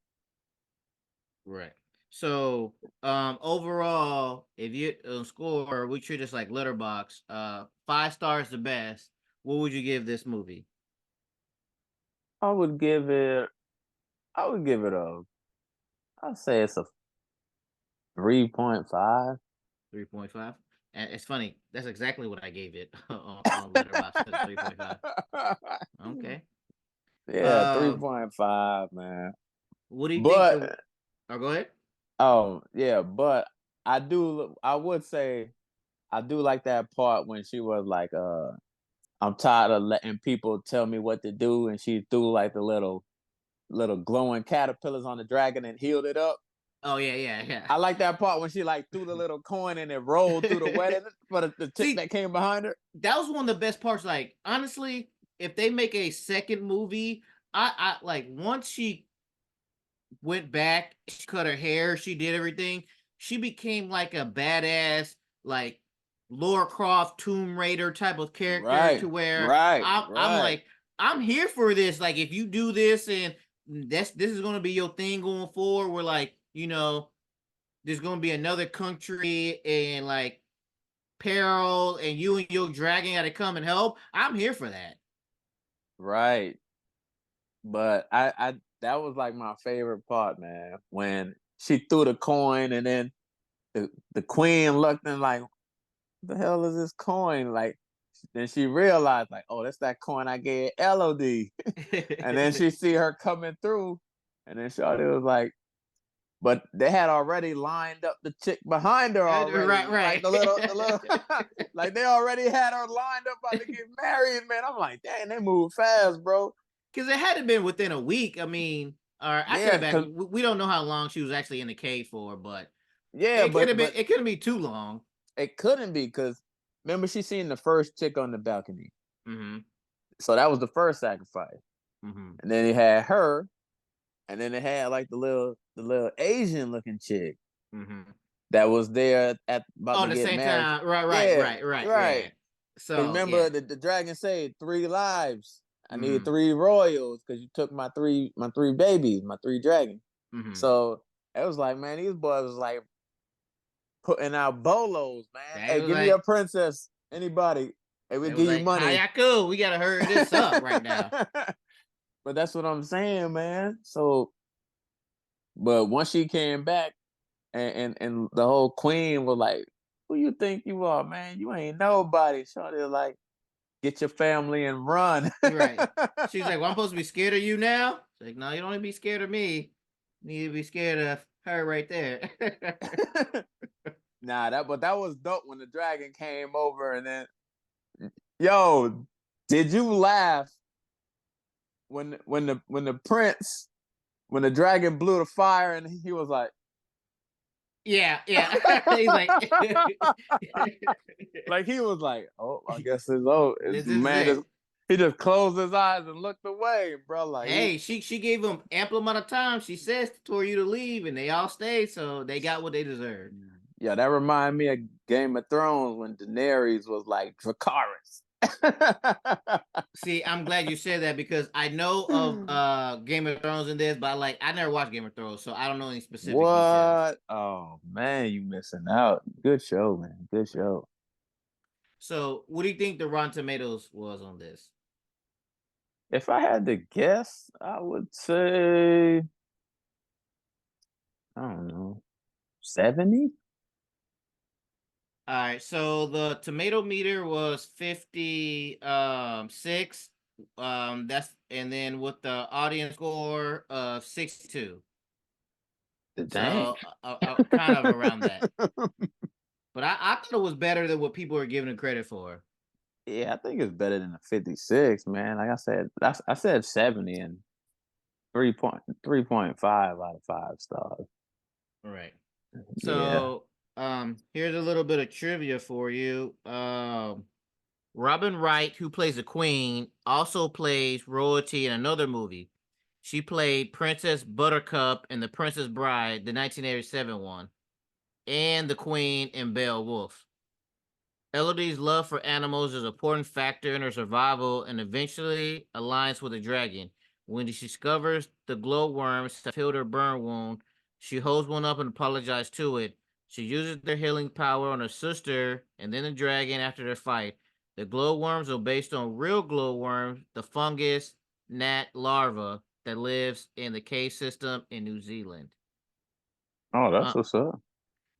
Right. So, overall, if you score, we treat this like Letterbox. 5 stars the best. What would you give this movie? I would give it. I would give it a. I'd say it's a 3.5. 3.5. And it's funny. That's exactly what I gave it on Letterbox. 3.5. Okay. Yeah, Um, 3.5, man. what do you think the? But Oh, go ahead. oh yeah, but I would say I do like that part when she was like, I'm tired of letting people tell me what to do, and she threw like the little glowing caterpillars on the dragon and healed it up. Oh yeah, yeah, I like that part when she like threw the little coin and it rolled through the yeah. wedding for the chick See, that came behind her. that was one of the best parts. Like, honestly, if they make a second movie, I like once she went back, she cut her hair, she did everything. She became like a badass, like Laura Croft Tomb Raider type of character to Right, where right, I'm right, like, I'm here for this. Like, if you do this and this is gonna be your thing going forward, we're like, there's gonna be another country and like peril and you and your dragon gotta come and help. I'm here for that. right. But I that was like my favorite part, man. When she threw the coin and then the queen looked and like, what the hell is this coin? Like, then she realized, like, oh, that's that coin I gave LOD. And then she see her coming through, and then Shawty was like, but they had already lined up the chick behind her Right, already. Like right. the little like they already had her lined up about to get married, man. I'm like, dang, they move fast, bro. Because it had to been within a week. I mean, or I take it Yeah, back. cause We don't know how long she was actually in the cave for, but yeah, it could but have been. but It couldn't be too long. it couldn't be because remember she seen the first chick on the balcony. Mm-hmm. So that was the first sacrifice. Mm-hmm. And then it had her, and then it had like the little Asian looking chick Mm-hmm. that was there at about Oh, to at the get same married. time, right, right, Yeah, right, right, right. yeah. Because So yeah. remember the dragon said 3 lives. I need Mm-hmm. 3 royals because you took my three babies, my 3 dragons. Mm-hmm. So it was like, man, these boys was like putting out bolos, man. That Hey, was give me a like princess, anybody. Hey, we'll that was give you like money. Hayaku. We gotta hurry this up right now. But that's what I'm saying, man. So, but once she came back, and the whole queen was like, "Who you think you are, man? You ain't nobody." Shorty was like, "Get your family and run." Right. She's like, "Well, I'm supposed to be scared of you now." It's like, "No, you don't need to be scared of me. You need to be scared of her right there." Nah, that was dope when the dragon came over and then, yo, did you laugh when the prince when the dragon blew the fire and he was like, Yeah, yeah. He's like, like he was like, oh, I guess it's oh, it's this is man just it. he just closed his eyes and looked away, bro. Like he, Hey, she gave him ample amount of time. She says for you to leave, and they all stayed, so they got what they deserved. yeah, that reminded me of Game of Thrones when Daenerys was like Dracarys. See, I'm glad you said that because I know of Game of Thrones in this, but I never watched Game of Thrones, so I don't know any specific details. What? Oh man, you missing out. Good show, man. Good show. So, what do you think the Rotten Tomatoes was on this? If I had to guess, I would say I don't know, 70. All right, so the tomato meter was 56. That's and then with the audience score of 62. Dang. So kind of around that. But I thought it was better than what people are giving it credit for. Yeah, I think it's better than a 56, man. Like I said, I said 70 and 3.5 out of 5 stars. Right. Yeah. So here's a little bit of trivia for you. Robin Wright, who plays the Queen, also plays royalty in another movie. She played Princess Buttercup in The Princess Bride, the 1987 one, and the Queen in Beowulf. Elodie's love for animals is an important factor in her survival and eventually aligns with a dragon. When she discovers the glowworms have healed her burn wound, she holds one up and apologizes to it. She uses their healing power on her sister and then the dragon after their fight. The glowworms are based on real glowworms, the fungus gnat larva that lives in the cave system in New Zealand. Oh, Uh, that's what's up.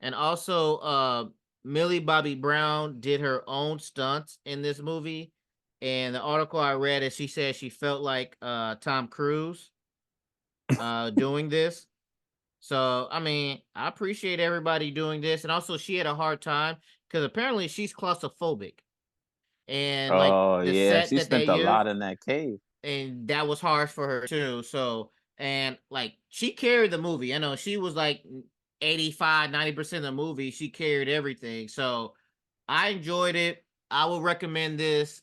and also, Millie Bobby Brown did her own stunts in this movie. And the article I read is she said she felt like Tom Cruise doing this. So, I mean, I appreciate everybody doing this. And also, she had a hard time because apparently she's claustrophobic. And like Oh the yeah, set she that they spent a used, lot in that cave. and that was hard for her too. So, and like she carried the movie. I know she was like 85-90% of the movie. She carried everything. So I enjoyed it. I would recommend this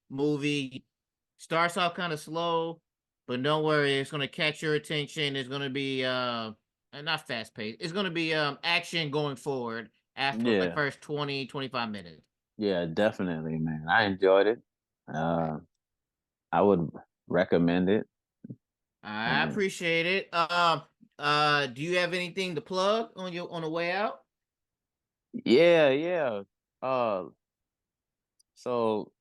movie. Starts off kind of slow, but don't worry, it's gonna catch your attention. It's gonna be not fast paced. It's gonna be action going forward after like Yeah, first 20-25 minutes. yeah, definitely, man. I enjoyed it. Right. Uh, I would recommend it. I And appreciate it. Do you have anything to plug on the way out? yeah, yeah. Uh, so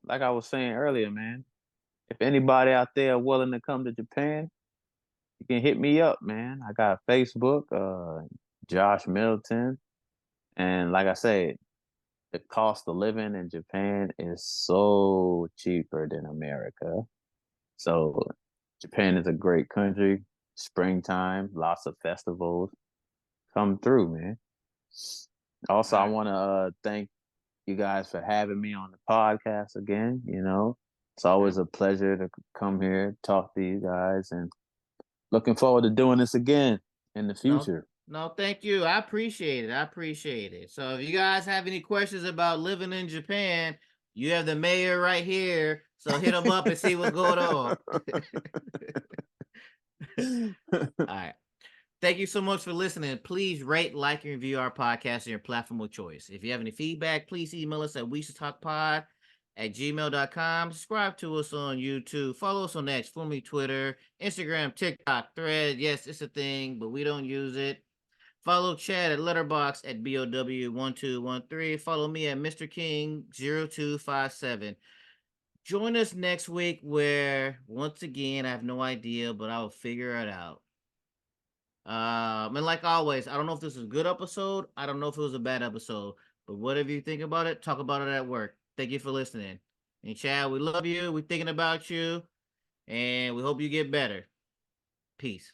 like I was saying earlier, man, if anybody out there willing to come to Japan, you can hit me up, man. I got Facebook, Josh Middleton, and like I said, the cost of living in Japan is so cheaper than America. So Japan is a great country. Springtime, lots of festivals. Come through, man. Also, All I right. want to thank you guys for having me on the podcast again. It's always Okay. a pleasure to come here, talk to you guys, and looking forward to doing this again in the No, future. no, thank you. I appreciate it. I appreciate it. So if you guys have any questions about living in Japan, you have the mayor right here. So hit him up and see what's going on. All right. Thank you so much for listening. Please rate, like, and review our podcast on your platform of choice. If you have any feedback, please email us at we should talk pod@gmail.com. Subscribe to us on YouTube. Follow us on X, formerly Twitter, Instagram, TikTok, Thread. Yes, it's a thing, but we don't use it. Follow Chad at Letterbox at BOW1213. Follow me at Mr. King0257. Join us next week where, once again, I have no idea, but I will figure it out. And like always, I don't know if this was a good episode. I don't know if it was a bad episode. But whatever you think about it, talk about it at work. Thank you for listening. And Chad, we love you. We're thinking about you. And we hope you get better. Peace.